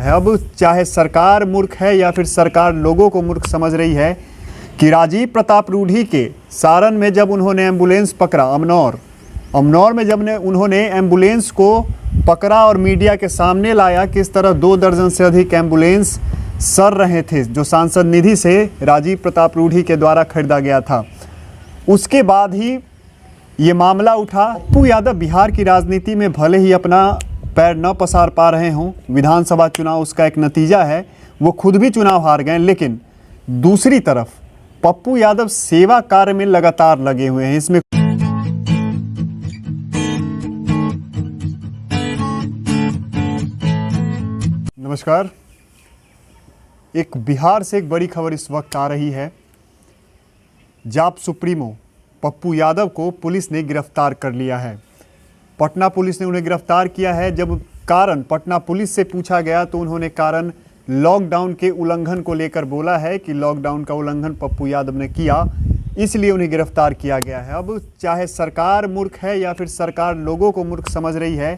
है। अब चाहे सरकार मूर्ख है या फिर सरकार लोगों को मूर्ख समझ रही है कि राजीव प्रताप रूढ़ी के सारण में जब उन्होंने एम्बुलेंस पकड़ा, अमनौर में जब उन्होंने एम्बुलेंस को पकड़ा और मीडिया के सामने लाया, किस तरह 2 दर्जन से अधिक एम्बुलेंस सर रहे थे जो सांसद निधि से राजीव प्रताप रूढ़ी के द्वारा खरीदा गया था। उसके बाद ही ये मामला उठा। पप्पू यादव बिहार की राजनीति में भले ही अपना पैर न पसार पा रहे हों, विधानसभा चुनाव उसका एक नतीजा है, वो खुद भी चुनाव हार गए, लेकिन दूसरी तरफ पप्पू यादव सेवा कार्य में लगातार लगे हुए हैं। इसमें नमस्कार, एक बिहार से एक बड़ी खबर इस वक्त आ रही है। जाप सुप्रीमो पप्पू यादव को पुलिस ने गिरफ्तार कर लिया है। पटना पुलिस ने उन्हें गिरफ्तार किया है। जब कारण पटना पुलिस से पूछा गया तो उन्होंने कारण लॉकडाउन के उल्लंघन को लेकर बोला है कि लॉकडाउन का उल्लंघन पप्पू यादव ने किया, इसलिए उन्हें गिरफ्तार किया गया है। अब चाहे सरकार मूर्ख है या फिर सरकार लोगों को मूर्ख समझ रही है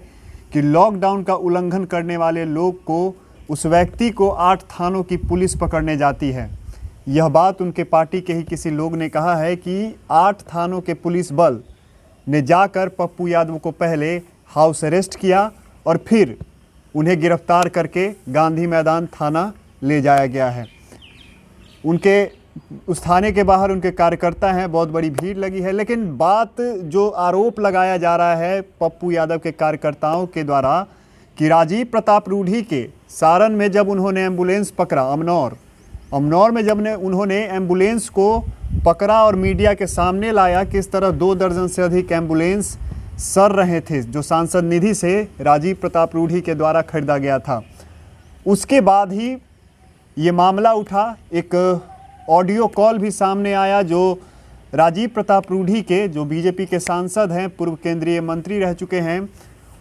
कि लॉकडाउन का उल्लंघन करने वाले लोग को, उस व्यक्ति को 8 थानों की पुलिस पकड़ने जाती है। यह बात उनके पार्टी के ही किसी लोग ने कहा है कि 8 थानों के पुलिस बल ने जाकर पप्पू यादव को पहले हाउस अरेस्ट किया और फिर उन्हें गिरफ्तार करके गांधी मैदान थाना ले जाया गया है। उनके उस थाने के बाहर उनके कार्यकर्ता हैं, बहुत बड़ी भीड़ लगी है। लेकिन बात जो आरोप लगाया जा रहा है पप्पू यादव के कार्यकर्ताओं के द्वारा कि राजीव प्रताप रूढ़ी के सारण में जब उन्होंने एम्बुलेंस पकड़ा, अमनौर में जब उन्होंने एम्बुलेंस को पकड़ा और मीडिया के सामने लाया, किस तरह 2 दर्जन से अधिक एम्बुलेंस सर रहे थे जो सांसद निधि से राजीव प्रताप रूढ़ी के द्वारा खरीदा गया था। उसके बाद ही ये मामला उठा। एक ऑडियो कॉल भी सामने आया जो राजीव प्रताप रूढ़ी के, जो बीजेपी के सांसद हैं, पूर्व केंद्रीय मंत्री रह चुके हैं,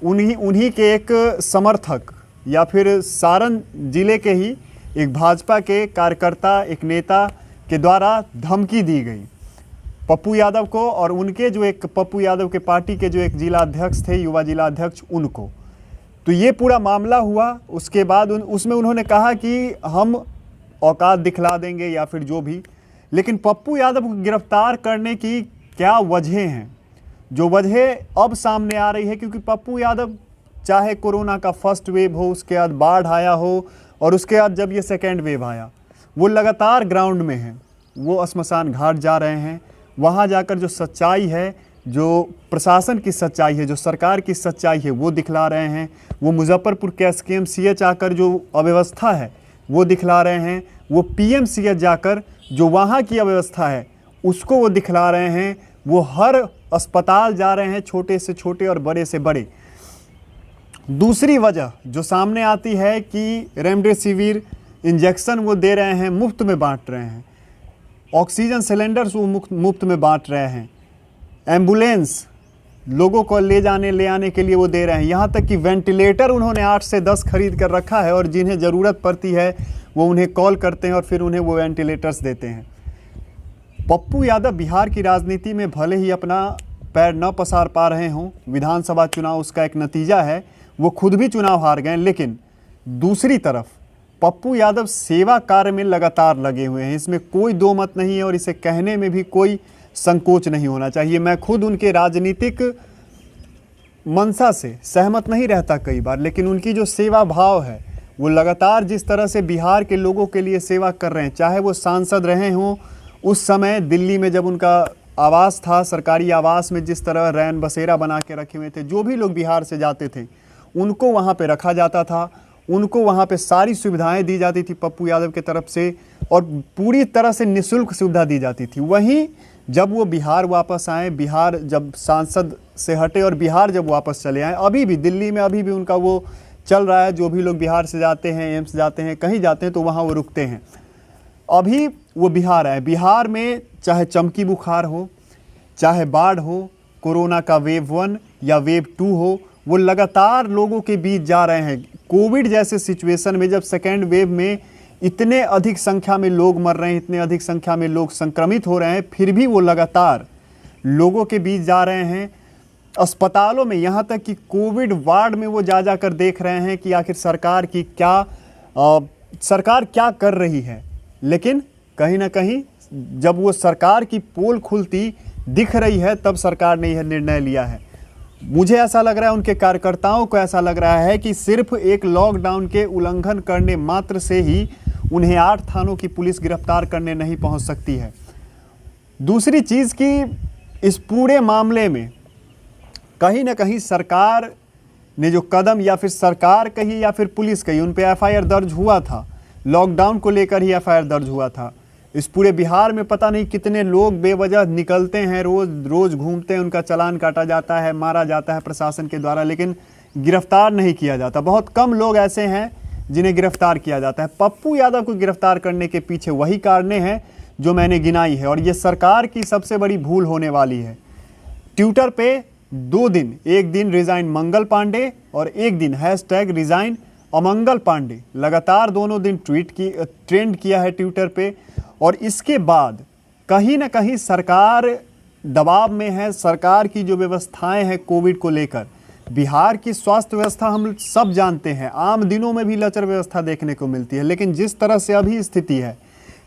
उन्हीं के एक समर्थक या फिर सारण जिले के ही एक भाजपा के कार्यकर्ता, एक नेता के द्वारा धमकी दी गई पप्पू यादव को और उनके जो एक पप्पू यादव के पार्टी के जो एक जिला अध्यक्ष थे, युवा जिला अध्यक्ष, उनको। तो ये पूरा मामला हुआ। उसके बाद उसमें उन्होंने कहा कि हम औकात दिखला देंगे या फिर जो भी, लेकिन पप्पू यादव को गिरफ्तार करने की क्या वजह हैं, जो वजह अब सामने आ रही है, क्योंकि पप्पू यादव चाहे कोरोना का फर्स्ट वेव हो, उसके बाद बाढ़ आया हो और उसके बाद जब ये सेकेंड वेव आया, वो लगातार ग्राउंड में हैं। वो श्मशान घाट जा रहे हैं, वहाँ जाकर जो सच्चाई है, जो प्रशासन की सच्चाई है, जो सरकार की सच्चाई है, वो दिखला रहे हैं। वो मुजफ्फरपुर के SKMCH आकर जो अव्यवस्था है वो दिखला रहे हैं। वो PMCH जाकर जो वहाँ की अव्यवस्था है उसको वो दिखला रहे हैं। वो हर अस्पताल जा रहे हैं, छोटे से छोटे और बड़े से बड़े। दूसरी वजह जो सामने आती है कि रेमडेसिविर इंजेक्शन वो दे रहे हैं, मुफ्त में बांट रहे हैं। ऑक्सीजन सिलेंडर्स वो मुफ्त में बांट रहे हैं। एम्बुलेंस लोगों को ले आने के लिए वो दे रहे हैं। यहाँ तक कि वेंटिलेटर उन्होंने 8 से 10 खरीद कर रखा है और जिन्हें ज़रूरत पड़ती है वो उन्हें कॉल करते हैं और फिर उन्हें वो वेंटिलेटर्स देते हैं। पप्पू यादव बिहार की राजनीति में भले ही अपना पैर न पसार पा रहे हों, विधानसभा चुनाव उसका एक नतीजा है, वो खुद भी चुनाव हार गए, लेकिन दूसरी तरफ पप्पू यादव सेवा कार्य में लगातार लगे हुए हैं। इसमें कोई दो मत नहीं है और इसे कहने में भी कोई संकोच नहीं होना चाहिए। मैं खुद उनके राजनीतिक मंशा से सहमत नहीं रहता कई बार, लेकिन उनकी जो सेवा भाव है, वो लगातार जिस तरह से बिहार के लोगों के लिए सेवा कर रहे हैं, चाहे वो सांसद रहे हों, उस समय दिल्ली में जब उनका आवास था, सरकारी आवास में जिस तरह रैन बसेरा बना के रखे हुए थे, जो भी लोग बिहार से जाते थे उनको वहाँ पे रखा जाता था, उनको वहाँ पे सारी सुविधाएं दी जाती थी पप्पू यादव की तरफ से और पूरी तरह से निःशुल्क सुविधा दी जाती थी। वहीं जब वो बिहार वापस आए, बिहार जब सांसद से हटे और बिहार जब वापस चले आए, अभी भी दिल्ली में अभी भी उनका वो चल रहा है। जो भी लोग बिहार से जाते हैं, एम्स जाते हैं, कहीं जाते हैं तो वहाँ वो रुकते हैं। अभी वो बिहार आए, बिहार में चाहे चमकी बुखार हो, चाहे बाढ़ हो, कोरोना का वेव 1 या वेव 2 हो, वो लगातार लोगों के बीच जा रहे हैं। कोविड जैसे सिचुएशन में जब सेकेंड वेव में इतने अधिक संख्या में लोग मर रहे हैं, इतने अधिक संख्या में लोग संक्रमित हो रहे हैं, फिर भी वो लगातार लोगों के बीच जा रहे हैं। अस्पतालों में, यहाँ तक कि कोविड वार्ड में वो जा कर देख रहे हैं कि आखिर सरकार की क्या सरकार क्या कर रही है, लेकिन कहीं ना कहीं जब वो सरकार की पोल खुलती दिख रही है तब सरकार ने यह निर्णय लिया है। मुझे ऐसा लग रहा है, उनके कार्यकर्ताओं को ऐसा लग रहा है कि सिर्फ एक लॉकडाउन के उल्लंघन करने मात्र से ही उन्हें 8 थानों की पुलिस गिरफ्तार करने नहीं पहुंच सकती है। दूसरी चीज़ कि इस पूरे मामले में कहीं ना कहीं सरकार ने जो कदम, या फिर सरकार कही या फिर पुलिस कही, उन पे एफआईआर दर्ज हुआ था, लॉकडाउन को लेकर ही एफआईआर दर्ज हुआ था। इस पूरे बिहार में पता नहीं कितने लोग बेवजह निकलते हैं, रोज घूमते हैं, उनका चालान काटा जाता है, मारा जाता है प्रशासन के द्वारा, लेकिन गिरफ्तार नहीं किया जाता। बहुत कम लोग ऐसे हैं जिन्हें गिरफ्तार किया जाता है। पप्पू यादव को गिरफ्तार करने के पीछे वही कारणें हैं जो मैंने गिनाई है, और ये सरकार की सबसे बड़ी भूल होने वाली है। ट्विटर पे 2 दिन, एक दिन रिजाइन मंगल पांडे और एक दिन #रिजाइन अमंगल पांडे, लगातार दोनों दिन ट्रेंड किया है ट्विटर पे। और इसके बाद कहीं ना कहीं सरकार दबाव में है। सरकार की जो व्यवस्थाएं हैं कोविड को लेकर, बिहार की स्वास्थ्य व्यवस्था हम सब जानते हैं, आम दिनों में भी लचर व्यवस्था देखने को मिलती है, लेकिन जिस तरह से अभी स्थिति है,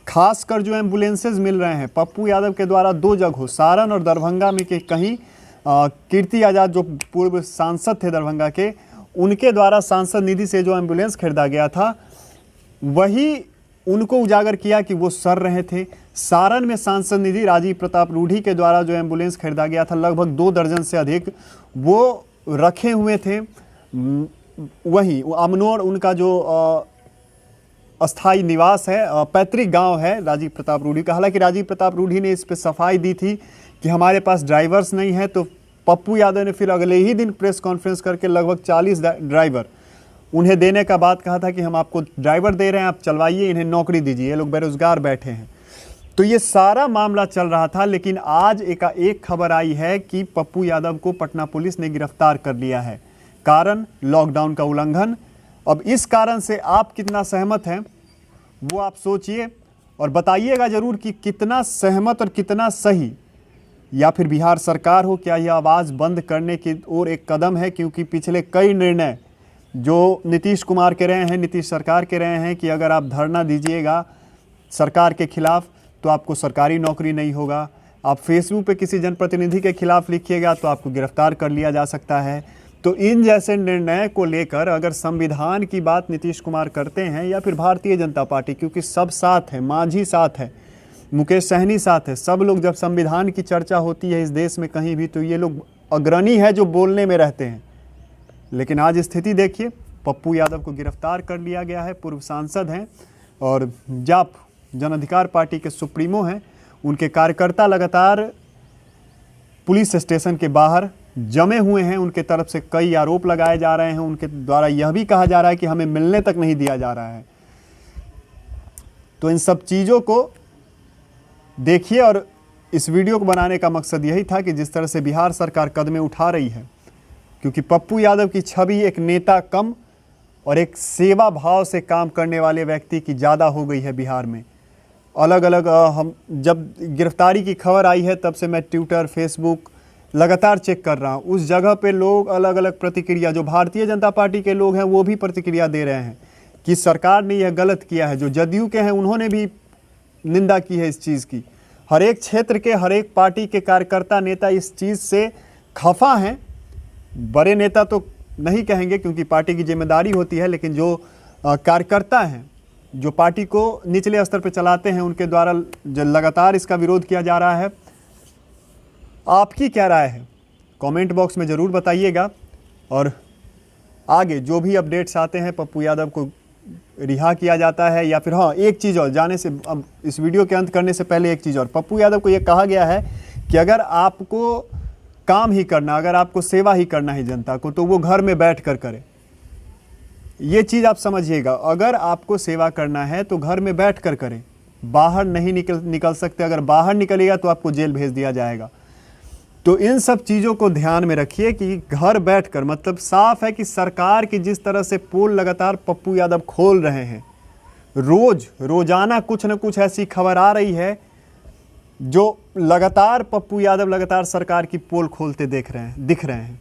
खासकर जो एम्बुलेंसेज मिल रहे हैं पप्पू यादव के द्वारा 2 जगहों, सारण और दरभंगा में, के कहीं कीर्ति आजाद जो पूर्व सांसद थे दरभंगा के, उनके द्वारा सांसद निधि से जो एम्बुलेंस खरीदा गया था, वही उनको उजागर किया कि वो सर रहे थे। सारण में सांसद निधि राजीव प्रताप रूढ़ी के द्वारा जो एम्बुलेंस खरीदा गया था, लगभग 2 दर्जन से अधिक वो रखे हुए थे। वहीं अमनोर उनका जो अस्थाई निवास है, पैतृक गांव है राजीव प्रताप रूढ़ी का। हालांकि राजीव प्रताप रूढ़ी ने इस पे सफाई दी थी कि हमारे पास ड्राइवर्स नहीं है, तो पप्पू यादव ने फिर अगले ही दिन प्रेस कॉन्फ्रेंस करके लगभग 40 ड्राइवर उन्हें देने का बात कहा था कि हम आपको ड्राइवर दे रहे हैं, आप चलवाइए, इन्हें नौकरी दीजिए, ये लोग बेरोजगार बैठे हैं। तो ये सारा मामला चल रहा था, लेकिन आज एक खबर आई है कि पप्पू यादव को पटना पुलिस ने गिरफ्तार कर लिया है। कारण लॉकडाउन का उल्लंघन। अब इस कारण से आप कितना सहमत हैं वो आप सोचिए और बताइएगा जरूर कि कितना सहमत और कितना सही, या फिर बिहार सरकार हो, क्या यह आवाज़ बंद करने की ओर एक कदम है? क्योंकि पिछले कई निर्णय जो नीतीश कुमार के रहे हैं, नीतीश सरकार के रहे हैं कि अगर आप धरना दीजिएगा सरकार के खिलाफ तो आपको सरकारी नौकरी नहीं होगा, आप फेसबुक पे किसी जनप्रतिनिधि के खिलाफ लिखिएगा तो आपको गिरफ्तार कर लिया जा सकता है। तो इन जैसे निर्णय को लेकर अगर संविधान की बात नीतीश कुमार करते हैं या फिर भारतीय जनता पार्टी, क्योंकि सब साथ है, मांझी साथ है, मुकेश सहनी साथ है, सब लोग जब संविधान की चर्चा होती है इस देश में कहीं भी, तो ये लोग अग्रणी है जो बोलने में रहते हैं। लेकिन आज स्थिति देखिए, पप्पू यादव को गिरफ्तार कर लिया गया है, पूर्व सांसद हैं और जाप जन अधिकार पार्टी के सुप्रीमो हैं। उनके कार्यकर्ता लगातार पुलिस स्टेशन के बाहर जमे हुए हैं, उनके तरफ से कई आरोप लगाए जा रहे हैं, उनके द्वारा यह भी कहा जा रहा है कि हमें मिलने तक नहीं दिया जा रहा है। तो इन सब चीज़ों को देखिए, और इस वीडियो को बनाने का मकसद यही था कि जिस तरह से बिहार सरकार कदमें उठा रही है, क्योंकि पप्पू यादव की छवि एक नेता कम और एक सेवा भाव से काम करने वाले व्यक्ति की ज़्यादा हो गई है बिहार में। अलग अलग हम जब गिरफ्तारी की खबर आई है तब से मैं ट्विटर, फेसबुक लगातार चेक कर रहा हूँ। उस जगह पे लोग अलग अलग प्रतिक्रिया, जो भारतीय जनता पार्टी के लोग हैं वो भी प्रतिक्रिया दे रहे हैं कि सरकार ने यह गलत किया है। जो जदयू के हैं उन्होंने भी निंदा की है इस चीज़ की। हर एक क्षेत्र के, हर एक पार्टी के कार्यकर्ता, नेता इस चीज़ से खफा हैं। बड़े नेता तो नहीं कहेंगे क्योंकि पार्टी की जिम्मेदारी होती है, लेकिन जो कार्यकर्ता हैं, जो पार्टी को निचले स्तर पर चलाते हैं, उनके द्वारा जो लगातार इसका विरोध किया जा रहा है। आपकी क्या राय है कमेंट बॉक्स में ज़रूर बताइएगा। और आगे जो भी अपडेट्स आते हैं, पप्पू यादव को रिहा किया जाता है या फिर, हाँ एक चीज़ और, जाने से अब इस वीडियो के अंत करने से पहले एक चीज़ और, पप्पू यादव को यह कहा गया है कि अगर आपको काम ही करना, अगर आपको सेवा ही करना है जनता को, तो वो घर में बैठ कर करे। ये चीज़ आप समझिएगा, अगर आपको सेवा करना है तो घर में बैठ कर करें, बाहर नहीं निकल सकते। अगर बाहर निकलेगा तो आपको जेल भेज दिया जाएगा। तो इन सब चीज़ों को ध्यान में रखिए कि घर बैठकर, मतलब साफ है कि सरकार की जिस तरह से पोल लगातार पप्पू यादव खोल रहे हैं, रोजाना कुछ न कुछ ऐसी खबर आ रही है जो लगातार पप्पू यादव लगातार सरकार की पोल खोलते दिख रहे हैं।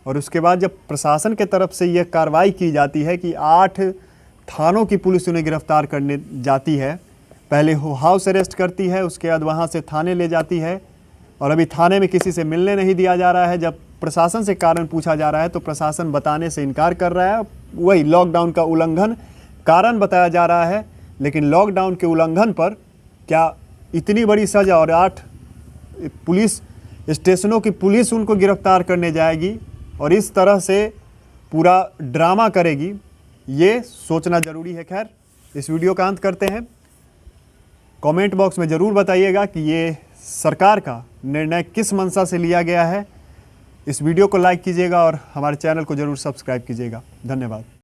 और उसके बाद जब प्रशासन के तरफ से यह कार्रवाई की जाती है कि 8 थानों की पुलिस उन्हें गिरफ्तार करने जाती है। पहले वो हाउस अरेस्ट करती है, उसके बाद वहाँ से थाने ले जाती है, और अभी थाने में किसी से मिलने नहीं दिया जा रहा है। जब प्रशासन से कारण पूछा जा रहा है तो प्रशासन बताने से इनकार कर रहा है। वही लॉकडाउन का उल्लंघन कारण बताया जा रहा है, लेकिन लॉकडाउन के उल्लंघन पर क्या इतनी बड़ी सज़ा और 8 पुलिस स्टेशनों की पुलिस उनको गिरफ्तार करने जाएगी और इस तरह से पूरा ड्रामा करेगी, ये सोचना ज़रूरी है। खैर, इस वीडियो का अंत करते हैं। कमेंट बॉक्स में ज़रूर बताइएगा कि ये सरकार का निर्णय किस मंशा से लिया गया है। इस वीडियो को लाइक कीजिएगा और हमारे चैनल को ज़रूर सब्सक्राइब कीजिएगा। धन्यवाद।